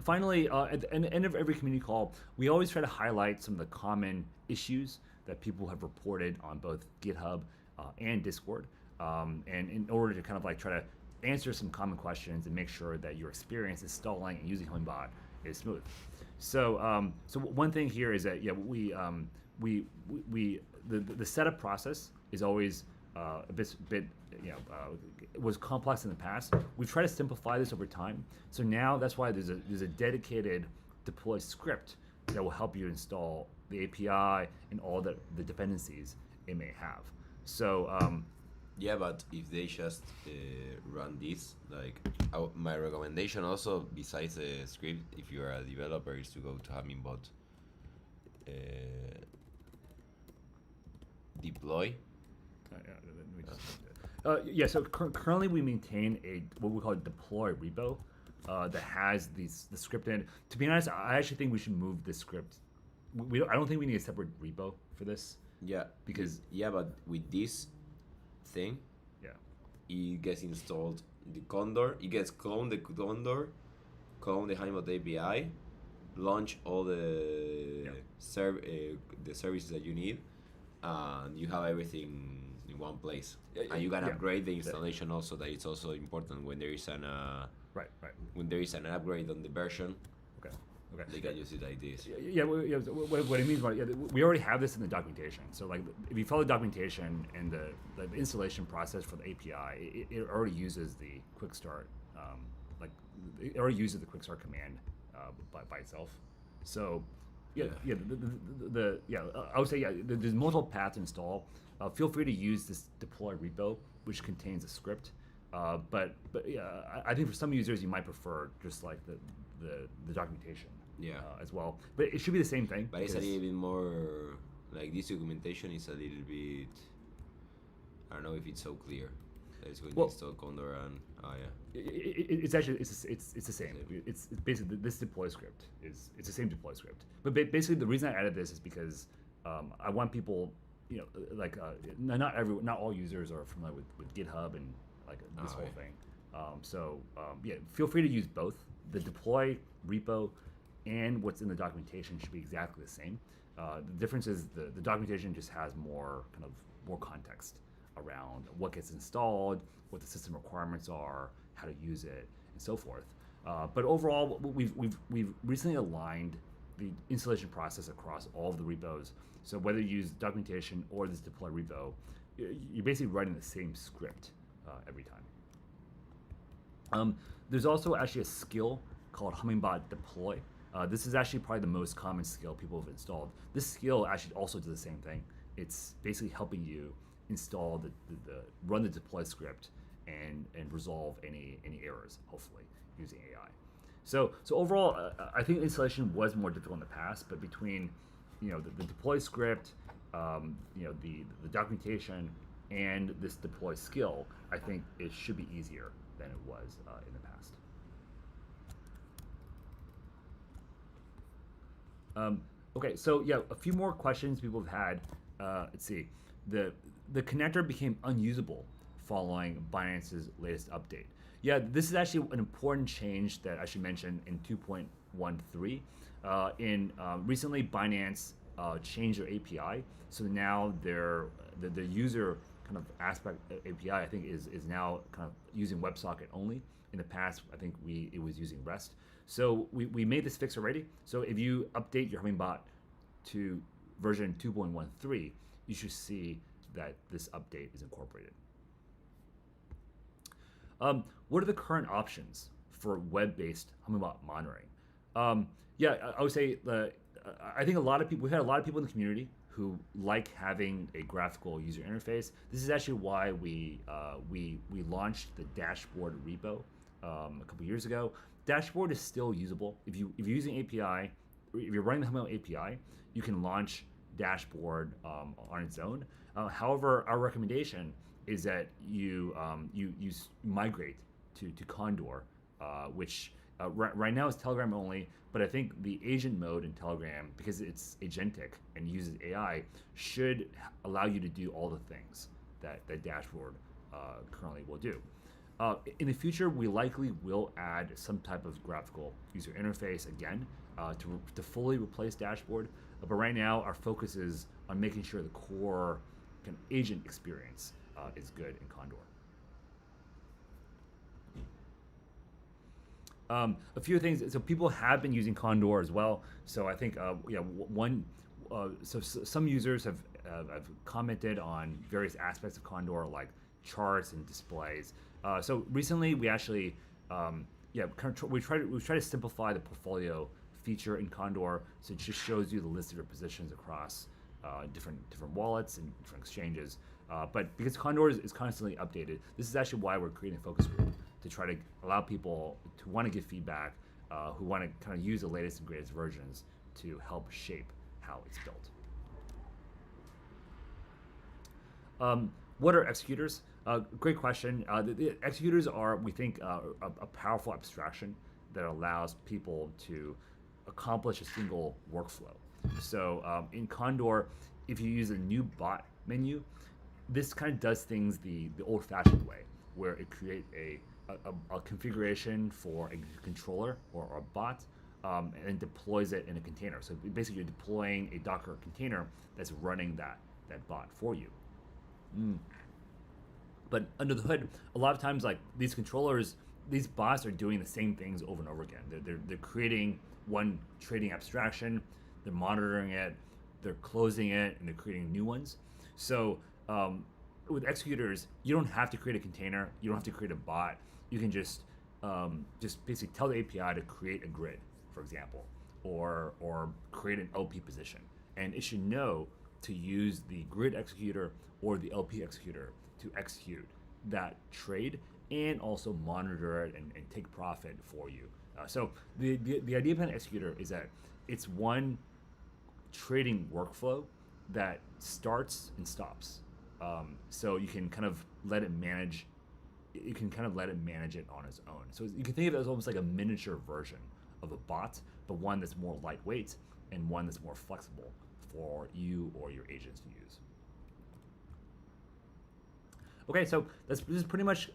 Speaker 1: Finally, at the end of every community call, we always try to highlight some of the common issues that people have reported on both GitHub and Discord, and in order to kind of like try to answer some common questions and make sure that your experience installing and using Hummingbot is smooth. So one thing here is that the setup process is always a bit was complex in the past. We've tried to simplify this over time. So now that's why there's a dedicated deploy script that will help you install the API and all the dependencies it may have. So
Speaker 2: yeah, but if they just run this, like my recommendation also, besides the script, if you're a developer, is to go to Hummingbot deploy.
Speaker 1: So currently we maintain what we call a deploy repo that has the script in it. To be honest, I actually think we should move this script. I don't think we need a separate repo for this.
Speaker 2: Yeah, but with this thing, it gets installed the Condor. It gets clone the Condor, clone the Hummingbot API, launch all the services that you need, and you have everything in one place. And you can upgrade the installation also. That it's also important when there is an when there is an upgrade on the version. Okay. They can use it like this.
Speaker 1: What it means by we already have this in the documentation. So like if you follow the documentation and the installation process for the API, it already uses the quick start. It already uses the quick start command by itself. So I would say there's multiple paths to install. Feel free to use this deploy repo, which contains a script. But I think for some users you might prefer just like the documentation. As well, but it should be the same thing.
Speaker 2: But it's a little bit more like this documentation is a little bit. I don't know if it's so clear. That it's going to install Condor and
Speaker 1: it's actually it's the same. It's basically this deploy script it's the same deploy script. But basically the reason I added this is because I want people, not all users are familiar with GitHub and like this whole thing. Yeah, feel free to use both. The deploy repo and what's in the documentation should be exactly the same. The difference is the documentation just has more context around what gets installed, what the system requirements are, how to use it, and so forth. But overall, we've recently aligned the installation process across all of the repos. So whether you use documentation or this deploy repo, you're basically writing the same script every time. There's also actually a skill called Hummingbot deploy. This is actually probably the most common skill people have installed. This skill actually also does the same thing. It's basically helping you install run the deploy script and resolve any errors, hopefully, using AI. So overall, I think installation was more difficult in the past, but between the deploy script, the documentation, and this deploy skill, I think it should be easier than it was in the past. Okay, so yeah, a few more questions people have had. Let's see. The connector became unusable following Binance's latest update. Yeah, this is actually an important change that I should mention in 2.13. Recently, Binance changed their API, so now the user kind of aspect API I think is now kind of using WebSocket only. In the past, I think it was using REST. So we made this fix already. So if you update your Hummingbot to version 2.13, you should see that this update is incorporated. What are the current options for web-based Hummingbot monitoring? Yeah, I would say I think we've had a lot of people in the community who like having a graphical user interface. This is actually why we launched the dashboard repo a couple years ago. Dashboard is still usable. If you're using API, if you're running the Hummingbot API, you can launch dashboard on its own. However, our recommendation is that you migrate to Condor, which right now is Telegram only, but I think the agent mode in Telegram, because it's agentic and uses AI, should allow you to do all the things that dashboard currently will do. In the future, we likely will add some type of graphical user interface again to fully replace dashboard. But right now, our focus is on making sure the core kind of agent experience is good in Condor. A few things. So people have been using Condor as well. So I think some users have commented on various aspects of Condor, like charts and displays. So recently we actually we try to simplify the portfolio feature in Condor, so it just shows you the list of your positions across different wallets and different exchanges. But because Condor is constantly updated, this is actually why we're creating a focus group to try to allow people to want to give feedback, who want to kind of use the latest and greatest versions to help shape how it's built. What are executors? Great question. The executors are, we think, a powerful abstraction that allows people to accomplish a single workflow. So in Condor, if you use a new bot menu, this kind of does things the old-fashioned way, where it creates a configuration for a controller or a bot, and deploys it in a container. So basically, you're deploying a Docker container that's running that bot for you. But under the hood, a lot of times, like these controllers, these bots are doing the same things over and over again. They're creating one trading abstraction, they're monitoring it, they're closing it, and they're creating new ones. So with executors, you don't have to create a container, you don't have to create a bot. You can just basically tell the API to create a grid, for example, or create an LP position, and it should know to use the grid executor or the LP executor to execute that trade and also monitor it and take profit for you. So the idea behind executor is that it's one trading workflow that starts and stops. So you can kind of let it manage. You can kind of let it manage it on its own. So you can think of it as almost like a miniature version of a bot, but one that's more lightweight and one that's more flexible for you or your agents to use. Okay, so this is pretty much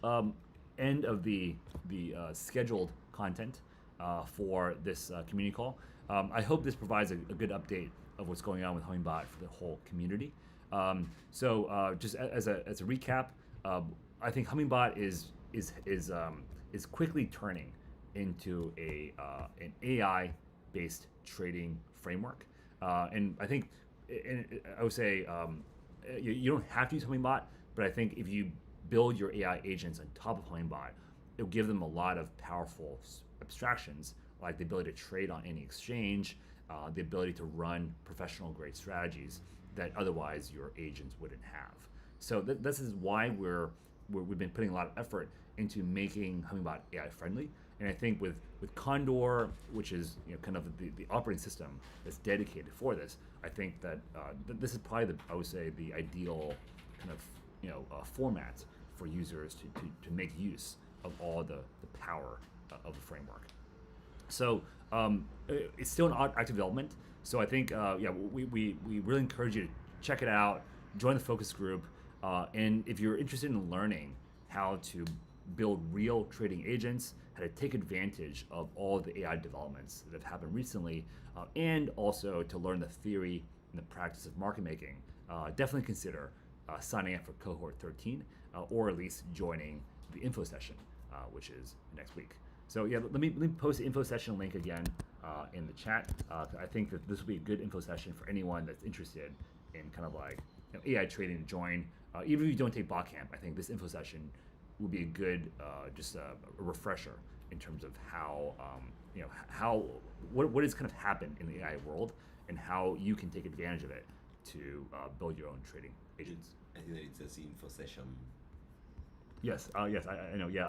Speaker 1: end of the scheduled content for this community call. I hope this provides a good update of what's going on with Hummingbot for the whole community. Just as a recap, I think Hummingbot is quickly turning into an AI based trading framework, and I think I would say you don't have to use Hummingbot, but I think if you build your AI agents on top of Hummingbot, it'll give them a lot of powerful abstractions, like the ability to trade on any exchange, the ability to run professional grade strategies that otherwise your agents wouldn't have. So this is why we've been putting a lot of effort into making Hummingbot AI friendly. And I think with Condor, which is kind of the operating system that's dedicated for this, I think that this is probably I would say the ideal kind of format for users to make use of all the power of the framework. So it's still in active development. So I think we really encourage you to check it out, join the focus group, and if you're interested in learning how to build real trading agents, how to take advantage of all the AI developments that have happened recently, and also to learn the theory and the practice of market making, definitely consider signing up for cohort 13, or at least joining the info session, which is next week. So yeah, let me post the info session link again in the chat. I think that this will be a good info session for anyone that's interested in kind of like AI trading to join. Even if you don't take Botcamp, I think this info session will be a good just a refresher in terms of how what has kind of happened in the AI world and how you can take advantage of it to build your own trading agents.
Speaker 2: I think that it says info session.
Speaker 1: Yes, yes, I know. Yeah,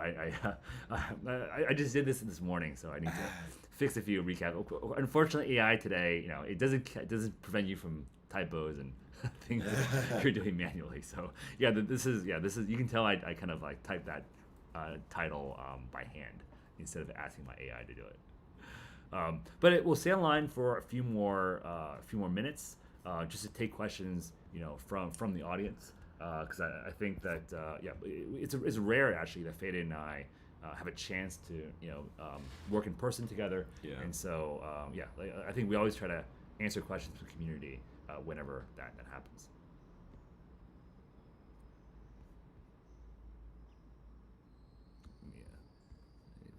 Speaker 1: I just did this morning, so I need to fix a few recap. Unfortunately, AI today, it doesn't prevent you from typos and things that you're doing manually. So yeah, this is you can tell I kind of like typed that title by hand instead of asking my AI to do it. But it will stay online for a few more minutes, just to take questions, from the audience. Because I think that it's rare actually that Fede and I have a chance to work in person together.
Speaker 2: Yeah.
Speaker 1: And so I think we always try to answer questions from the community whenever that happens. Yeah,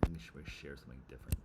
Speaker 1: I think we share something different.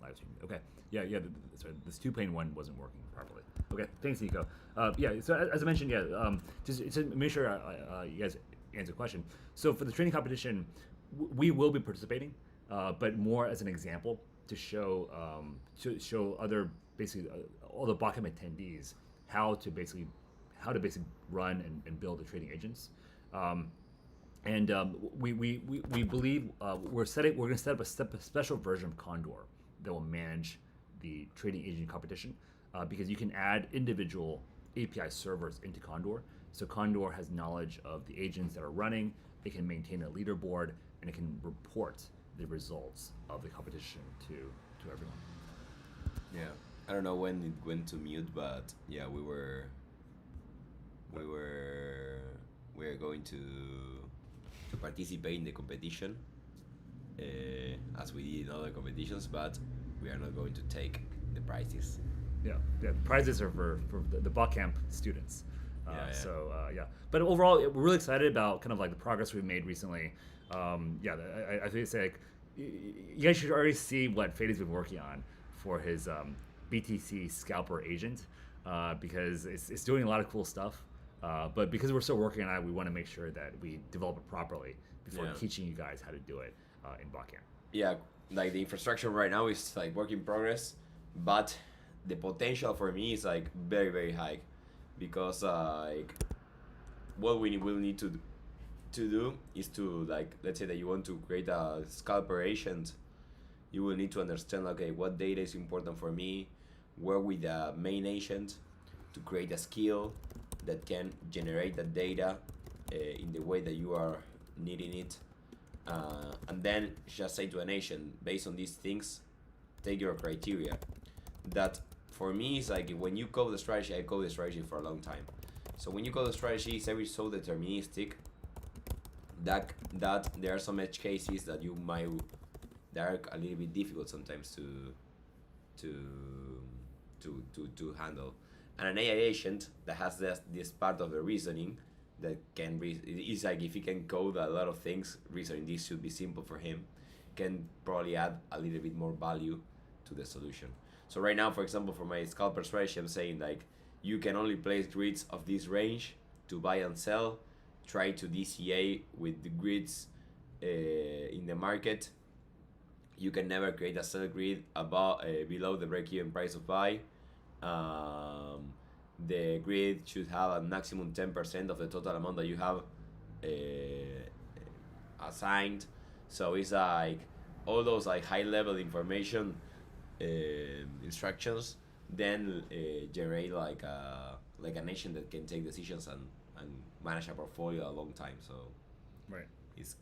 Speaker 1: live stream. Okay. Yeah. Sorry, this 2-pane one wasn't working properly. Okay. Thanks, Nico. Yeah. So as I mentioned, just to make sure you guys answer the question. So for the training competition, we will be participating, but more as an example to show other basically all the Botcamp attendees how to basically run and build the trading agents. We believe we're going to set up a special version of Condor that will manage the trading agent competition, because you can add individual API servers into Condor. So Condor has knowledge of the agents that are running. It can maintain a leaderboard, and it can report the results of the competition to everyone.
Speaker 2: Yeah, I don't know when it went to mute, but yeah, we were going to participate in the competition, as we did in other competitions, but we are not going to take the prizes.
Speaker 1: Yeah, the prizes are for the Botcamp students.
Speaker 2: Yeah.
Speaker 1: So but overall, we're really excited about kind of like the progress we've made recently. I think it's like you guys should already see what Fadey's been working on for his BTC scalper agent, because it's doing a lot of cool stuff. But because we're still working on it, we want to make sure that we develop it properly before teaching you guys how to do it in Botcamp.
Speaker 2: Yeah, like the infrastructure right now is like work in progress, but the potential for me is like very, very high, because like what we will need to do is to, like, let's say that you want to create a scalper agent, you will need to understand, okay, what data is important for me, work with the main agent to create a skill that can generate the data in the way that you are needing it, and then just say to an agent, based on these things, take your criteria. That for me is like, when you code the strategy, I code the strategy for a long time. So when you code the strategy, it's every so deterministic that there are some edge cases that that are a little bit difficult sometimes to handle. And an AI agent that has this part of the reasoning that can it's like, if he can code a lot of things, reasoning this should be simple for him, can probably add a little bit more value to the solution. So right now, for example, for my scalper strategy, I'm saying like, you can only place grids of this range to buy and sell. Try to DCA with the grids in the market. You can never create a sell grid below the break-even price of buy. The grid should have a maximum 10% of the total amount that you have assigned. So it's like all those like high-level information instructions, then generate like an agent that can take decisions and manage a portfolio a long time. So
Speaker 1: right,
Speaker 2: it's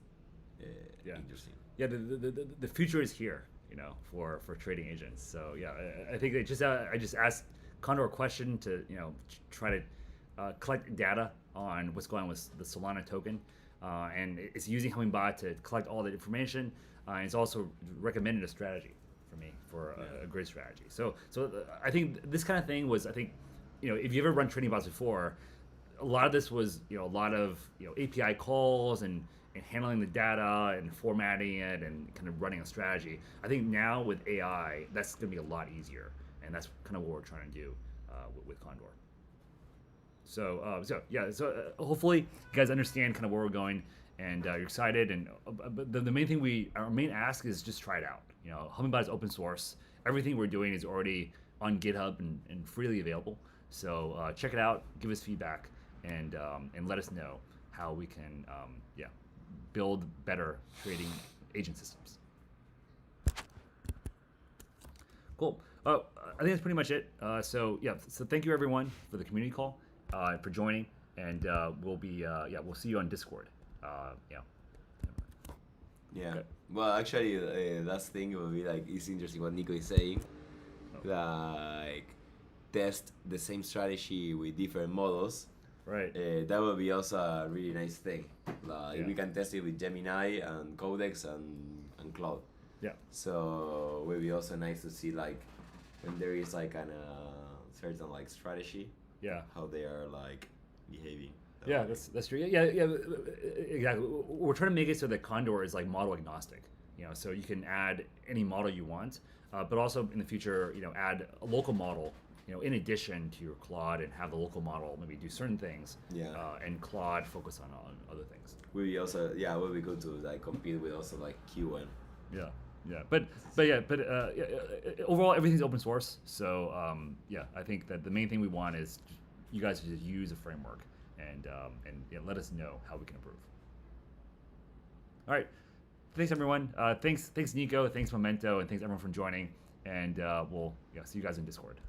Speaker 2: interesting.
Speaker 1: Yeah, the future is here, for trading agents. So yeah, I think I just asked Condor a question to try to collect data on what's going on with the Solana token, and it's using Hummingbot to collect all the information, and it's also recommended a strategy for me for a grid strategy. So I think this kind of thing was, I think, if you ever run trading bots before, a lot of this was a lot of API calls and handling the data and formatting it and kind of running a strategy. I think now with AI, that's going to be a lot easier, and that's kind of what we're trying to do with Condor. So hopefully you guys understand kind of where we're going, and you're excited. And but the main thing our main ask is just try it out. Hummingbot is open source. Everything we're doing is already on GitHub and freely available. So check it out, give us feedback, and let us know how we can build better trading agent systems. Cool. I think that's pretty much it. So thank you everyone for the community call, for joining, and we'll see you on Discord.
Speaker 2: Okay. Well, actually, last thing will be like, it's interesting what Nico is saying. Like, test the same strategy with different models.
Speaker 1: Right.
Speaker 2: That would be also a really nice thing. Like, we can test it with Gemini and Codex and Cloud.
Speaker 1: Yeah.
Speaker 2: So it would be also nice to see, like, when there is like a certain like strategy.
Speaker 1: Yeah.
Speaker 2: How they are like behaving.
Speaker 1: That's true. Yeah, exactly. We're trying to make it so that Condor is like model agnostic. So you can add any model you want, but also in the future, add a local model, in addition to your Claude, and have the local model maybe do certain things, and Claude focus on other things.
Speaker 2: We also, it would be good to like compete with also like QN.
Speaker 1: But overall everything's open source. So I think that the main thing we want is you guys to just use a framework and let us know how we can improve. All right, thanks everyone. Thanks Nico, thanks Memento, and thanks everyone for joining. And we'll see you guys in Discord.